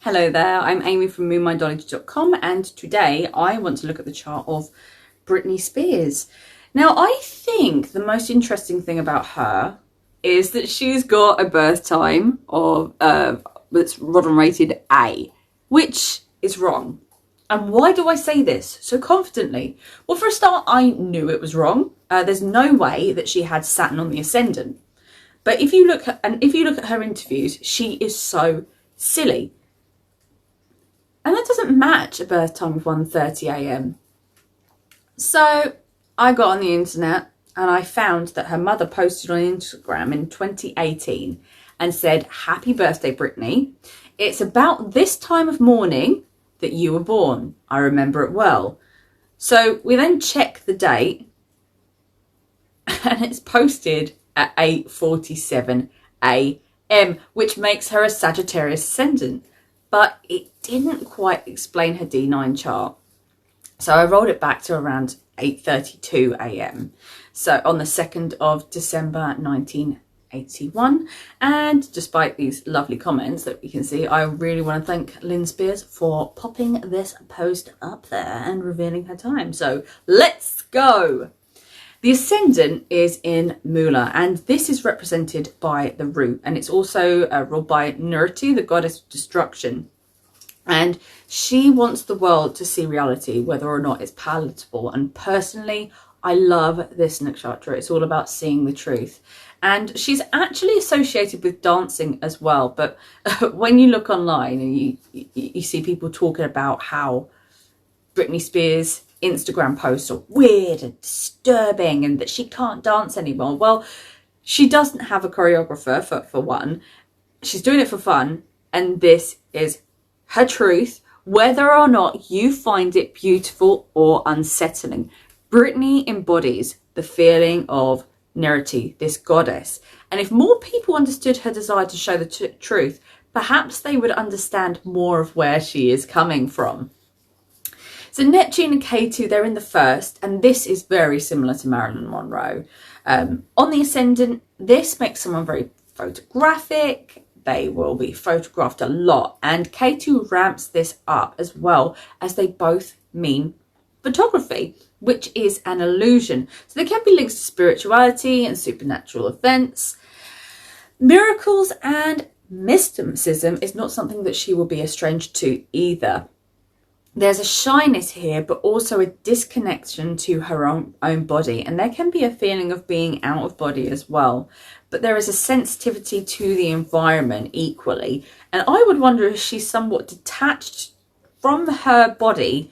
Hello there, I'm Amy from moonmindology.com, and today I want to look at the chart of Britney Spears. Now, I think the most interesting thing about her is that she's got a birth time of that's Rodden rated A, which is wrong. And why do I say this so confidently? Well, for a start, I knew it was wrong. There's no way that she had Saturn on the ascendant. But if you look at her interviews, she is so silly. And that doesn't match a birth time of 1:30 a.m. So I got on the internet and I found that her mother posted on Instagram in 2018 and said, "Happy birthday, Britney. It's about this time of morning that you were born. I remember it well." So we then check the date and it's posted at 8:47 a.m., which makes her a Sagittarius ascendant. But it didn't quite explain her D9 chart. So I rolled it back to around 8:32 a.m. So on the 2nd of December 1981. And despite these lovely comments that you can see, I really want to thank Lynn Spears for popping this post up there and revealing her time. So let's go. The ascendant is in Mula, and this is represented by the root, and it's also ruled by Nurti, the goddess of destruction. And she wants the world to see reality, whether or not it's palatable. And personally, I love this nakshatra. It's all about seeing the truth. And she's actually associated with dancing as well. But when you look online and you see people talking about how Britney Spears' Instagram posts are weird and disturbing and that she can't dance anymore. Well, she doesn't have a choreographer for one. She's doing it for fun, and this is her truth, whether or not you find it beautiful or unsettling. Britney embodies the feeling of Nerity, this goddess. And if more people understood her desire to show the truth, perhaps they would understand more of where she is coming from. So Neptune and K2, they're in the first, and this is very similar to Marilyn Monroe. On the ascendant, this makes someone very photographic. They will be photographed a lot, and K2 ramps this up as well, as they both mean photography, which is an illusion. So there can be links to spirituality and supernatural events. Miracles and mysticism is not something that she will be estranged to either. There's a shyness here, but also a disconnection to her own body. And there can be a feeling of being out of body as well. But there is a sensitivity to the environment equally. And I would wonder if she's somewhat detached from her body,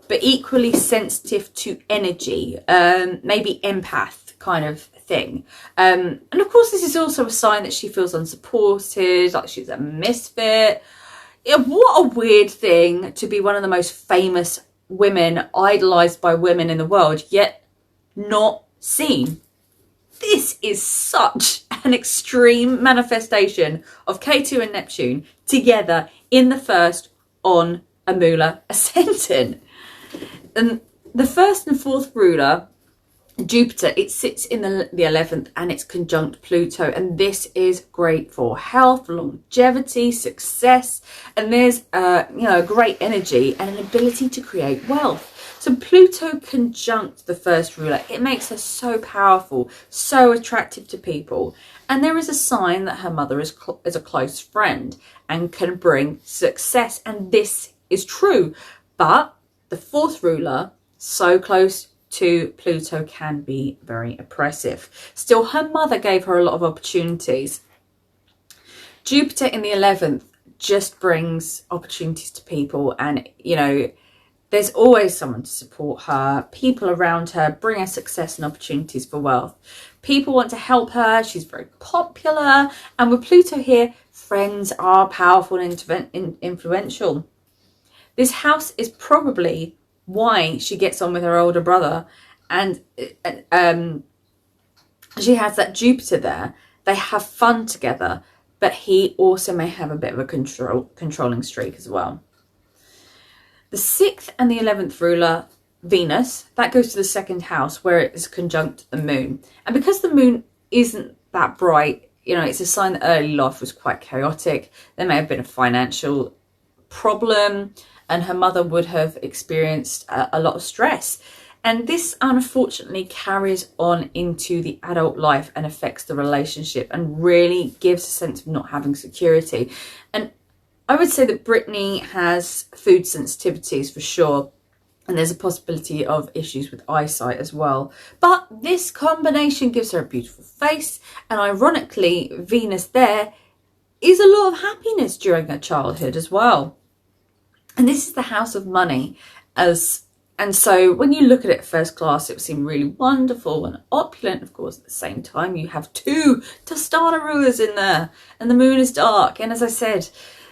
but equally sensitive to energy, maybe empath kind of thing. And of course, this is also a sign that she feels unsupported, like she's a misfit. What a weird thing to be one of the most famous women, idolised by women in the world, yet not seen. This is such an extreme manifestation of K2 and Neptune together in the first on a Mula ascendant. And the first and fourth ruler, Jupiter, it sits in the 11th and it's conjunct Pluto, and this is great for health, longevity, success, and there's a great energy and an ability to create wealth. So Pluto conjunct the first ruler, it makes her so powerful, so attractive to people, and there is a sign that her mother is a close friend and can bring success, and this is true. But the fourth ruler, so close to Pluto, can be very oppressive. Still, her mother gave her a lot of opportunities. Jupiter in the 11th just brings opportunities to people, and there's always someone to support her. People around her bring her success and opportunities for wealth. People want to help her. She's very popular, and with Pluto here, friends are powerful and influential. This house is probably why she gets on with her older brother, and she has that Jupiter there. They have fun together, but he also may have a bit of a controlling streak as well. The 6th and the 11th ruler, Venus, that goes to the second house where it is conjunct the moon, and because the moon isn't that bright, it's a sign that early life was quite chaotic. There may have been a financial problem, and her mother would have experienced a lot of stress. And this unfortunately carries on into the adult life and affects the relationship and really gives a sense of not having security. And I would say that Britney has food sensitivities for sure. And there's a possibility of issues with eyesight as well. But this combination gives her a beautiful face. And ironically, Venus there is a lot of happiness during her childhood as well. And this is the house of money. And so when you look at it first class, it would seem really wonderful and opulent. Of course, at the same time, you have 2 Tostada rulers in there. And the moon is dark. And as I said,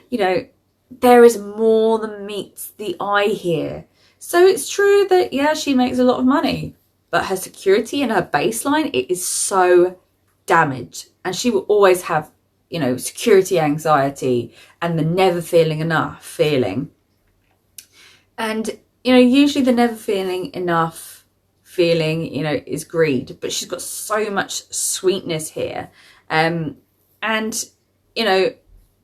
you know, there is more than meets the eye here. So it's true that, yeah, she makes a lot of money, but her security and her baseline, it is so damaged. And she will always have, you know, security anxiety and the never feeling enough feeling. And, you know, usually the never feeling enough feeling, you know, is greed, but she's got so much sweetness here. And, you know,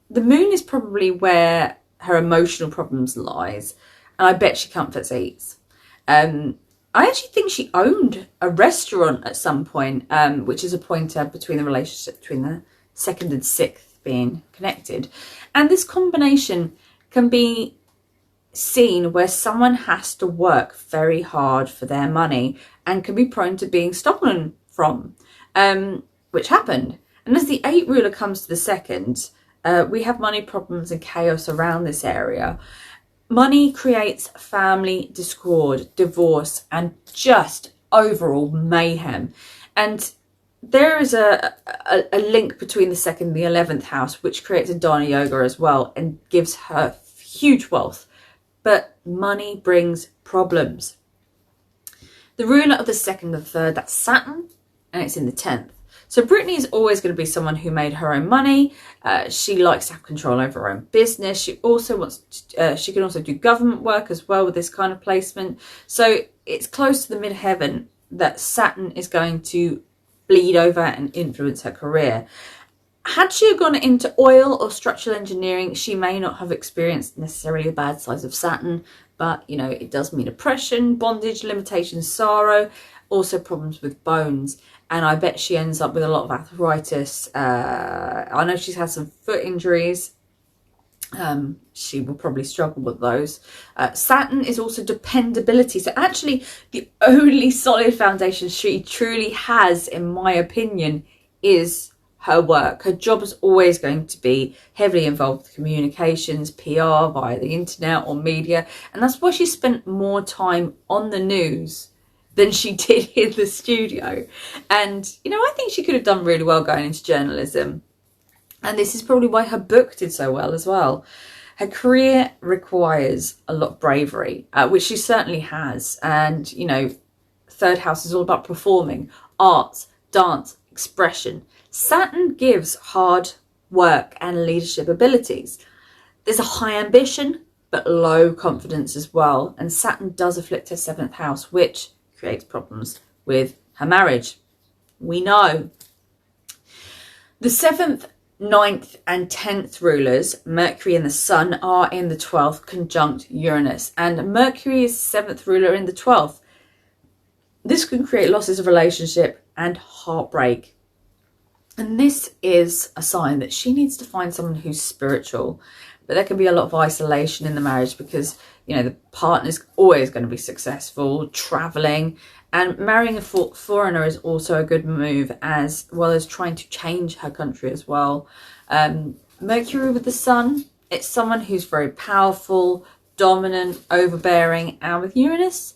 the moon is probably where her emotional problems lies. And I bet she comforts eats. I actually think she owned a restaurant at some point, which is a pointer between the relationship between the 2nd and 6th being connected. And this combination can be seen where someone has to work very hard for their money and can be prone to being stolen from, which happened. And as the 8th ruler comes to the 2nd, we have money problems and chaos around this area. Money creates family discord, divorce, and just overall mayhem. And there is a link between the 2nd and the 11th house, which creates a Dana Yoga as well and gives her huge wealth. But money brings problems. The ruler of the 2nd and 3rd, that's Saturn, and it's in the 10th. So Britney is always going to be someone who made her own money. She likes to have control over her own business. She also she can also do government work as well with this kind of placement. So it's close to the midheaven that Saturn is going to bleed over and influence her career. Had she gone into oil or structural engineering, she may not have experienced necessarily the bad sides of Saturn, but, you know, it does mean oppression, bondage, limitations, sorrow, also problems with bones. And I bet she ends up with a lot of arthritis. I know she's had some foot injuries. She will probably struggle with those. Saturn is also dependability. So actually, the only solid foundation she truly has, in my opinion, is her work. Her job is always going to be heavily involved with communications, PR, via the internet or media. And that's why she spent more time on the news than she did in the studio. And, you know, I think she could have done really well going into journalism. And this is probably why her book did so well as well. Her career requires a lot of bravery, which she certainly has. And, you know, 3rd house is all about performing, arts, dance, expression. Saturn gives hard work and leadership abilities. There's a high ambition, but low confidence as well. And Saturn does afflict her 7th house, which creates problems with her marriage. We know. The 7th, 9th and 10th rulers, Mercury and the Sun, are in the 12th conjunct Uranus. And Mercury is the 7th ruler in the 12th. This can create losses of relationship and heartbreak. And this is a sign that she needs to find someone who's spiritual. But there can be a lot of isolation in the marriage because, you know, the partner's always going to be successful, travelling. And marrying a foreigner is also a good move, as well as trying to change her country as well. Mercury with the Sun, it's someone who's very powerful, dominant, overbearing. And with Uranus,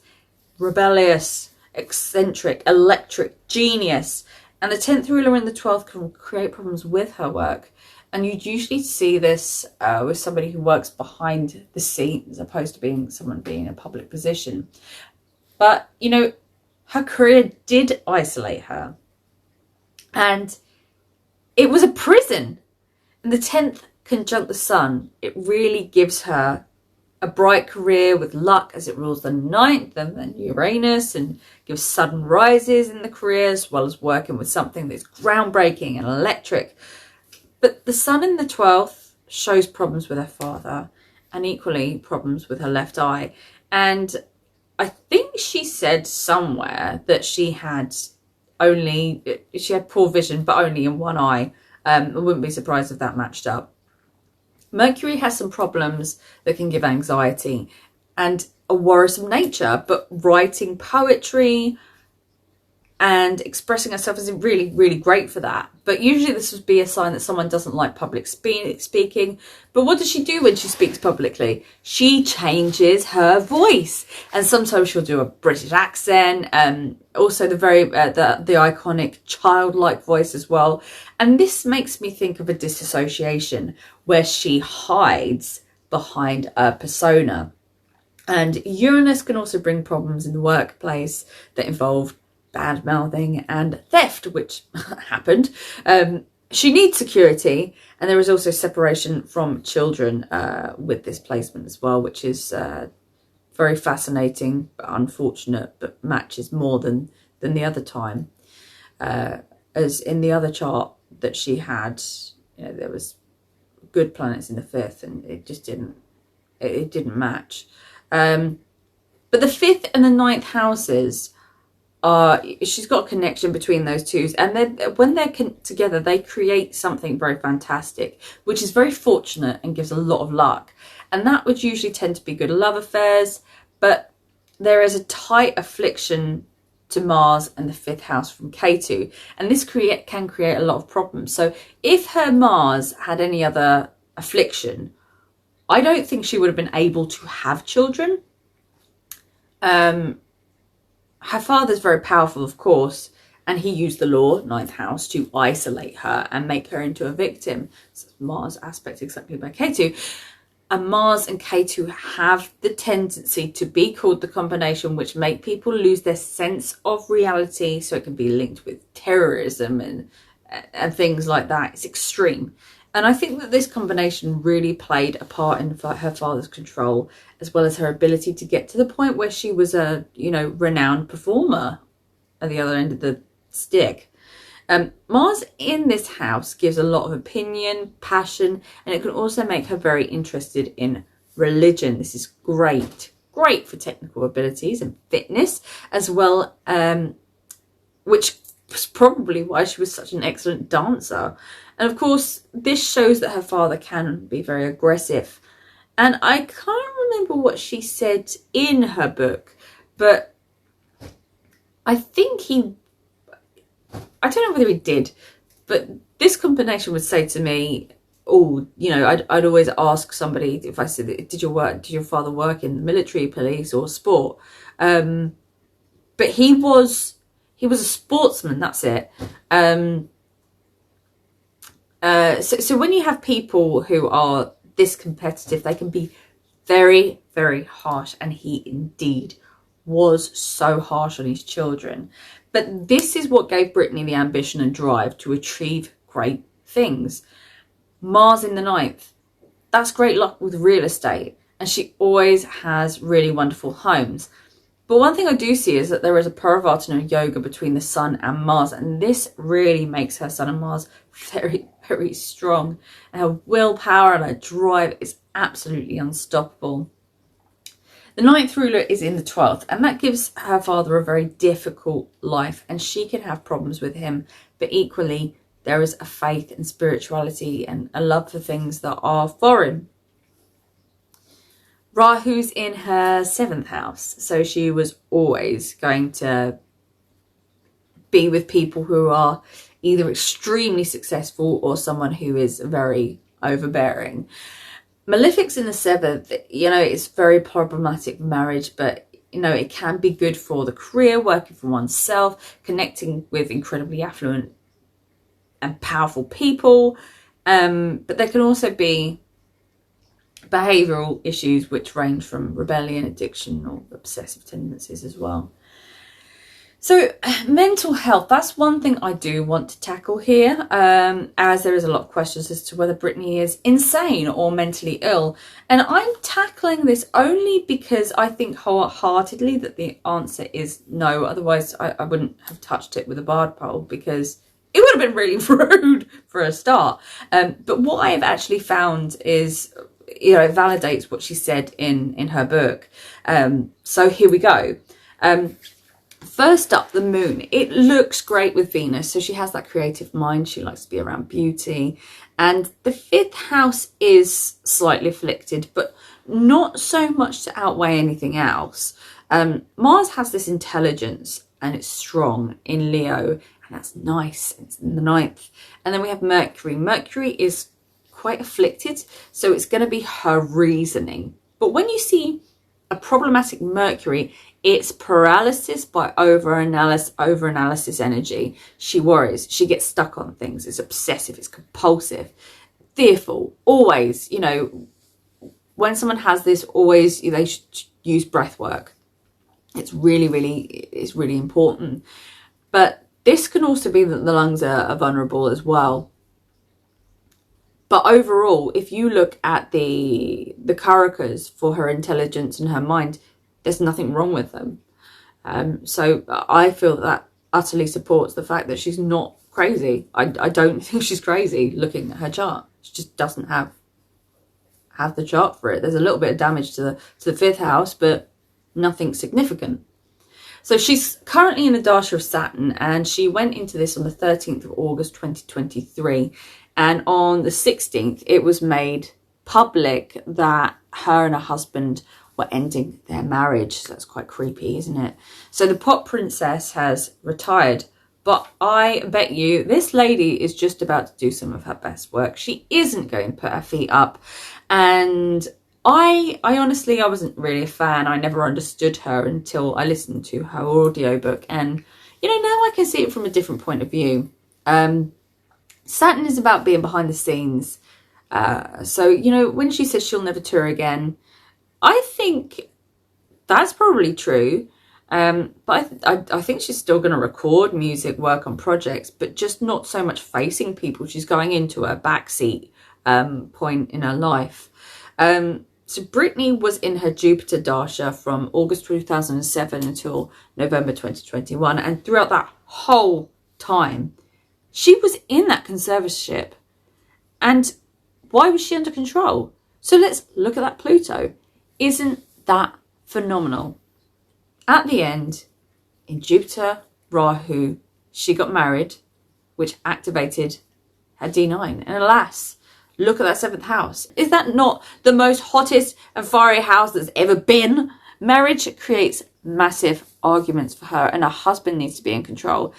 rebellious, eccentric, electric, genius. And the 10th ruler in the 12th can create problems with her work. And you'd usually see this with somebody who works behind the scenes as opposed to being someone being in a public position. But, you know, her career did isolate her. And it was a prison. And the 10th conjunct the Sun, it really gives her a bright career with luck as it rules the 9th and then Uranus, and gives sudden rises in the career as well as working with something that's groundbreaking and electric. But the Sun in the 12th shows problems with her father, and equally problems with her left eye. And I think she said somewhere that she had poor vision, but only in one eye. I wouldn't be surprised if that matched up. Mercury has some problems that can give anxiety and a worrisome nature, but writing poetry and expressing herself is really, really great for that. But usually this would be a sign that someone doesn't like public speaking. But what does she do when she speaks publicly? She changes her voice, and sometimes she'll do a British accent. Also the iconic childlike voice as well. And this makes me think of a disassociation where she hides behind a persona. And Uranus can also bring problems in the workplace that involve bad mouthing and theft, which happened. She needs security, and there is also separation from children with this placement as well, which is very fascinating but unfortunate, but matches more than the other time. As in the other chart that she had, there was good planets in the 5th, and it just didn't match. But the 5th and the 9th houses, she's got a connection between those two, and when they're together, they create something very fantastic, which is very fortunate and gives a lot of luck. And that would usually tend to be good love affairs, but there is a tight affliction to Mars and the 5th house from Ketu, and this can create a lot of problems. So if her Mars had any other affliction, I don't think she would have been able to have children. Her father's very powerful, of course, and he used the law, 9th house, to isolate her and make her into a victim. So Mars aspect exactly by Ketu. And Mars and Ketu have the tendency to be called the combination which make people lose their sense of reality. So it can be linked with terrorism and things like that. It's extreme. And I think that this combination really played a part in her father's control, as well as her ability to get to the point where she was a, renowned performer at the other end of the stick. Mars in this house gives a lot of opinion, passion, and it can also make her very interested in religion. This is great for technical abilities and fitness as well, which was probably why she was such an excellent dancer. And of course, this shows that her father can be very aggressive. And I can't remember what she said in her book, but I think I don't know whether he did, but this combination would say to me, I'd always ask somebody if I said, did your father work in the military, police or sport? But he was a sportsman, that's it. So when you have people who are this competitive, they can be very, very harsh. And he indeed was so harsh on his children. But this is what gave Britney the ambition and drive to achieve great things. Mars in the 9th, that's great luck with real estate. And she always has really wonderful homes. But one thing I do see is that there is a Parivartana and a yoga between the Sun and Mars. And this really makes her Sun and Mars very, very strong. And her willpower and her drive is absolutely unstoppable. The 9th ruler is in the 12th, and that gives her father a very difficult life, and she can have problems with him. But equally, there is a faith and spirituality and a love for things that are foreign. Rahu's in her 7th house, so she was always going to be with people who are either extremely successful or someone who is very overbearing. Malefic's in the 7th, it's very problematic marriage, but, it can be good for the career, working for oneself, connecting with incredibly affluent and powerful people. But there can also be behavioural issues which range from rebellion, addiction, or obsessive tendencies as well. So mental health, that's one thing I do want to tackle here, as there is a lot of questions as to whether Britney is insane or mentally ill. And I'm tackling this only because I think wholeheartedly that the answer is no. Otherwise, I wouldn't have touched it with a barred pole, because it would have been really rude for a start. But what I have actually found is it validates what she said in her book. So here we go. First up, the moon. It looks great with Venus. So she has that creative mind. She likes to be around beauty. And the 5th house is slightly afflicted, but not so much to outweigh anything else. Mars has this intelligence and it's strong in Leo. And that's nice. It's in the 9th. And then we have Mercury. Mercury is quite afflicted. So it's going to be her reasoning. But when you see a problematic Mercury, it's paralysis by over-analysis energy. She worries. She gets stuck on things. It's obsessive. It's compulsive. Fearful. Always, when someone has this, always they should use breath work. It's really important. But this can also be that the lungs are vulnerable as well. But overall, if you look at the karakas for her intelligence and her mind, there's nothing wrong with them. So I feel that utterly supports the fact that she's not crazy. I don't think she's crazy looking at her chart. She just doesn't have the chart for it. There's a little bit of damage to the 5th house, but nothing significant. So she's currently in the dasha of Saturn, and she went into this on the 13th of August 2023. And on the 16th, it was made public that her and her husband were ending their marriage. So that's quite creepy, isn't it? So the pop princess has retired. But I bet you this lady is just about to do some of her best work. She isn't going to put her feet up. And I honestly, I wasn't really a fan. I never understood her until I listened to her audiobook. And, now I can see it from a different point of view. Saturn is about being behind the scenes. So, when she says she'll never tour again, I think that's probably true. But I think she's still going to record music, work on projects, but just not so much facing people. She's going into a backseat point in her life. So Britney was in her Jupiter dasha from August 2007 until November 2021. And throughout that whole time, she was in that conservatorship. And why was she under control? So let's look at that Pluto. Isn't that phenomenal? At the end, in Jupiter, Rahu, she got married, which activated her D9. And alas, look at that 7th house. Is that not the most hottest and fiery house that's ever been? Marriage creates massive arguments for her, and her husband needs to be in control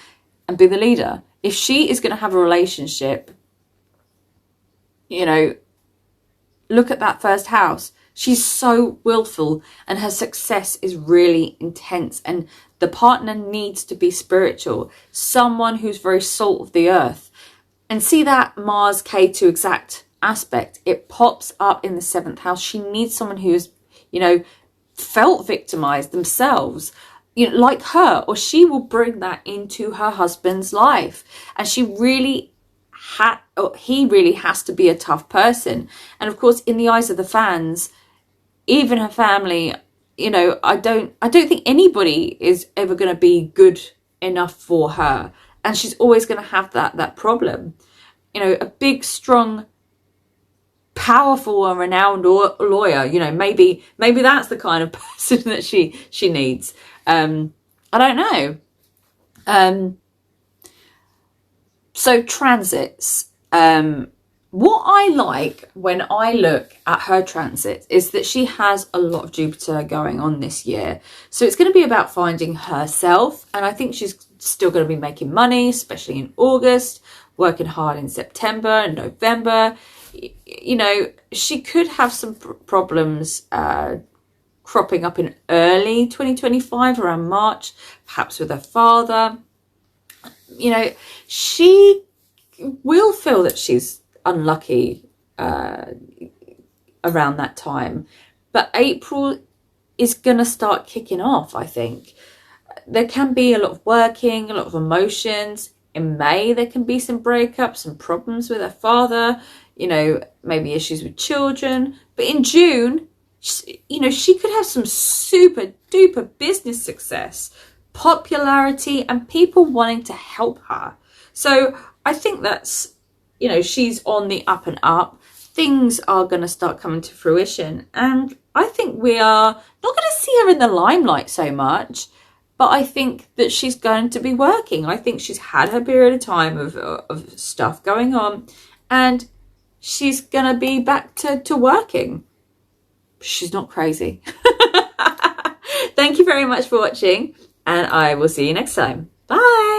and be the leader. If she is going to have a relationship, look at that 1st house. She's so willful and her success is really intense, and the partner needs to be spiritual, someone who's very salt of the earth. And see that Mars K2 exact aspect, it pops up in the 7th house. She needs someone who's, felt victimized themselves, like her, or she will bring that into her husband's life. And he really has to be a tough person. And of course, in the eyes of the fans, even her family, I don't think anybody is ever going to be good enough for her. And she's always going to have that problem. A big, strong, powerful and renowned lawyer, maybe that's the kind of person that she needs. I don't know. So transits. What I like when I look at her transit is that she has a lot of Jupiter going on this year. So it's going to be about finding herself. And I think she's still going to be making money, especially in August, working hard in September and November. She could have some problems cropping up in early 2025, around March, perhaps with her father. She will feel that she's unlucky around that time. But April is going to start kicking off, I think. There can be a lot of working, a lot of emotions. In May, there can be some breakups, some problems with her father, maybe issues with children. But in June, she could have some super duper business success, popularity, and people wanting to help her. So I think that's, she's on the up and up. things are going to start coming to fruition. And I think we are not going to see her in the limelight so much, but I think that she's going to be working. I think she's had her period of time of stuff going on, and she's going to be back to working. She's not crazy. Thank you very much for watching, and I will see you next time. Bye.